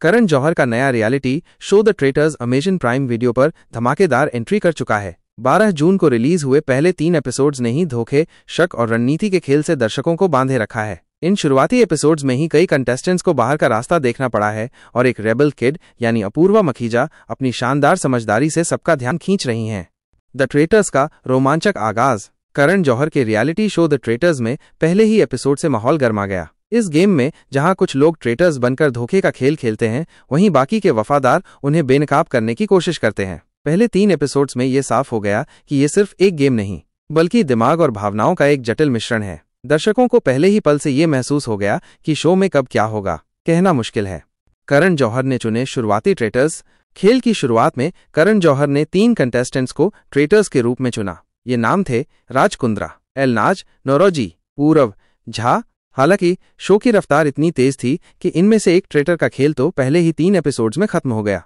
करण जौहर का नया reality show the traitors Amazon prime video पर धमाकेदार एंट्री कर चुका है। 12 जून को रिलीज हुए पहले 3 एपिसोड्स ने ही धोखे, शक और रणनीति के खेल से दर्शकों को बांधे रखा है। इन शुरुआती एपिसोड्स में ही कई कंटेस्टेंट्स को बाहर का रास्ता देखना पड़ा है और एक रेबल किड यानी अपूर्वा मखीजा अपनी शानदार समझदारी से सबका ध्यान खींच रही हैं। द ट्रेटर्स का रोमांचक आगाज। करण जौहर के रियलिटी शो द ट्रेटर्स में पहले ही एपिसोड से माहौल गर्मा गया। इस गेम में जहां कुछ लोग ट्रेटर्स बनकर धोखे का खेल खेलते हैं, वहीं बाकी के वफादार उन्हें बेनकाब करने की कोशिश करते हैं। पहले 3 एपिसोड्स में ये साफ हो गया कि ये सिर्फ एक गेम नहीं, बल्कि दिमाग और भावनाओं का एक जटिल मिश्रण है। दर्शकों को पहले ही पल से ये महसूस हो गया कि शो में कब क्या होगा, कहना मुश्किल है। करण जौहर ने चुने शुरुआती ट्रेटर्स। खेल की शुरुआत में करण जौहर ने 3 कंटेस्टेंट्स को ट्रेटर्स के रूप में चुना। ये नाम थे राज कुंद्रा, एलनाज नौरोजी, पूरव झा। हालांकि शो की रफ्तार इतनी तेज थी कि इनमें से एक ट्रेटर का खेल तो पहले ही 3 एपिसोड्स में खत्म हो गया।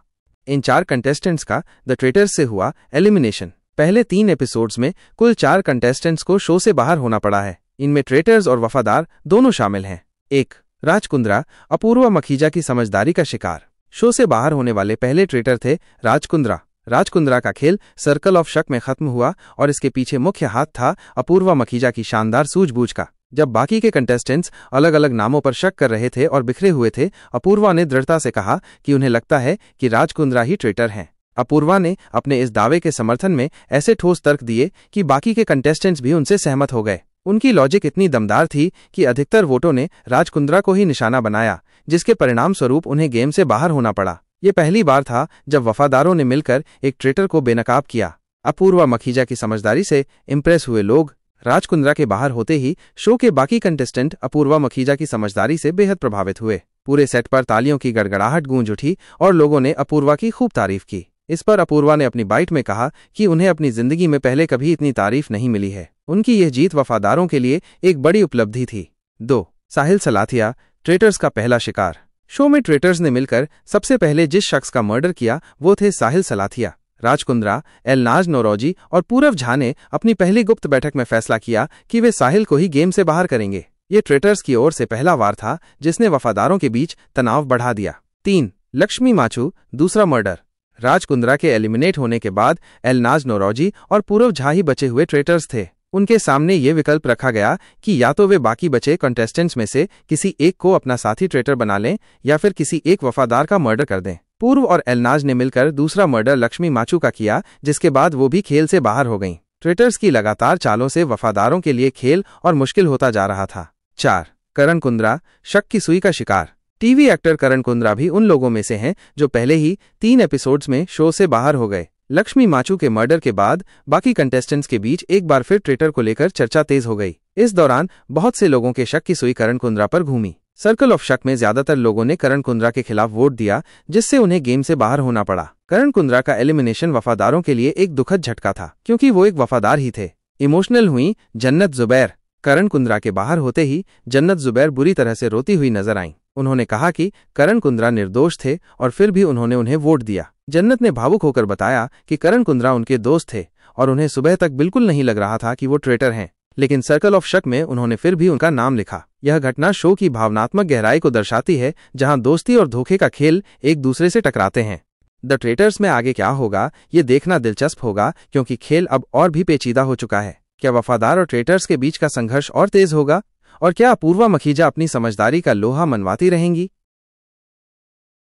इन 4 कंटेस्टेंट्स का द ट्रेटर्स से हुआ एलिमिनेशन। पहले 3 एपिसोड्स में कुल 4 कंटेस्टेंट्स को शो से बाहर होना पड़ा है। इनमें ट्रेटर्स और वफादार दोनों शामिल हैं। 1. राज कुंद्रा, अपूर्वा मखीजा की समझदारी का शिकार। शो से बाहर होने वाले पहले ट्रेटर थे राज कुंद्रा। राज कुंद्रा का खेल सर्कल ऑफ शक में खत्म हुआ और इसके पीछे मुख्य हाथ था अपूर्वा मखीजा की शानदार सूझबूझ का। जब बाकी के कंटेस्टेंट्स अलग अलग नामों पर शक कर रहे थे और बिखरे हुए थे, अपूर्वा ने दृढ़ता से कहा कि उन्हें लगता है कि राज कुंद्रा ही ट्रेटर हैं। अपूर्वा ने अपने इस दावे के समर्थन में ऐसे ठोस तर्क दिए कि बाकी के कंटेस्टेंट्स भी उनसे सहमत हो गए। उनकी लॉजिक इतनी दमदार थी कि अधिकतर वोटों ने राज कुंद्रा को ही निशाना बनाया, जिसके परिणाम स्वरूप उन्हें गेम से बाहर होना पड़ा। ये पहली बार था जब वफादारों ने मिलकर एक ट्रेटर को बेनकाब किया। अपूर्वा मखीजा की समझदारी से इम्प्रेस हुए लोग राज कुंद्रा के बाहर होते ही शो के बाकी कंटेस्टेंट अपूर्वा मखीजा की समझदारी से बेहद प्रभावित हुए। पूरे सेट पर तालियों की गड़गड़ाहट गूंज उठी और लोगों ने अपूर्वा की खूब तारीफ की। इस पर अपूर्वा ने अपनी बाइट में कहा कि उन्हें अपनी जिंदगी में पहले कभी इतनी तारीफ नहीं मिली है। उनकी यह जीत वफादारों के लिए एक बड़ी उपलब्धि थी। 2. साहिल सलाथिया, ट्रेटर्स का पहला शिकार। शो में ट्रेटर्स ने मिलकर सबसे पहले जिस शख्स का मर्डर किया वो थे साहिल सलाथिया। राज कुंद्रा, एलनाज नौरोजी और पूरव झा ने अपनी पहली गुप्त बैठक में फैसला किया कि वे साहिल को ही गेम से बाहर करेंगे। ये ट्रेटर्स की ओर से पहला वार था जिसने वफादारों के बीच तनाव बढ़ा दिया। 3. लक्ष्मी माचू, दूसरा मर्डर। राज कुंद्रा के एलिमिनेट होने के बाद एलनाज नौरोजी और पूरव झा ही बचे हुए ट्रेटर्स थे। उनके सामने ये विकल्प रखा गया कि या तो वे बाकी बचे कंटेस्टेंट्स में से किसी एक को अपना साथी ट्रेटर बना लें या फिर किसी एक वफादार का मर्डर कर दें। पूर्व और एलनाज ने मिलकर दूसरा मर्डर लक्ष्मी माचू का किया, जिसके बाद वो भी खेल से बाहर हो गईं। ट्रेटर्स की लगातार चालों से वफादारों के लिए खेल और मुश्किल होता जा रहा था। 4. करण कुंद्रा, शक की सुई का शिकार। टीवी एक्टर करण कुंद्रा भी उन लोगों में से हैं जो पहले ही 3 एपिसोड्स में शो से बाहर हो गए। लक्ष्मी माचू के मर्डर के बाद बाकी कंटेस्टेंट्स के बीच एक बार फिर ट्रेटर को लेकर चर्चा तेज हो गई। इस दौरान बहुत से लोगों के शक की सुई करण कुंद्रा पर घूमी। सर्कल ऑफ शक में ज्यादातर लोगों ने करण कुंद्रा के खिलाफ वोट दिया, जिससे उन्हें गेम से बाहर होना पड़ा। करण कुंद्रा का एलिमिनेशन वफादारों के लिए एक दुखद झटका था, क्योंकि वो एक वफादार ही थे। इमोशनल हुई जन्नत जुबैर। करण कुंद्रा के बाहर होते ही जन्नत जुबैर बुरी तरह से रोती हुई नजर आईं। उन्होंने कहा कि करण कुंद्रा निर्दोष थे और फिर भी उन्होंने उन्हें वोट दिया। जन्नत ने भावुक होकर बताया कि करण कुंद्रा उनके दोस्त थे और उन्हें सुबह तक बिल्कुल नहीं लग रहा था कि वो ट्रेटर हैं, लेकिन सर्कल ऑफ शक में उन्होंने फिर भी उनका नाम लिखा। यह घटना शो की भावनात्मक गहराई को दर्शाती है, जहां दोस्ती और धोखे का खेल एक दूसरे से टकराते हैं। द ट्रेटर्स में आगे क्या होगा ये देखना दिलचस्प होगा, क्योंकि खेल अब और भी पेचीदा हो चुका है। क्या वफादार और ट्रेटर्स के बीच का संघर्ष और तेज होगा? और क्या अपूर्वा मखीजा अपनी समझदारी का लोहा मनवाती रहेंगी?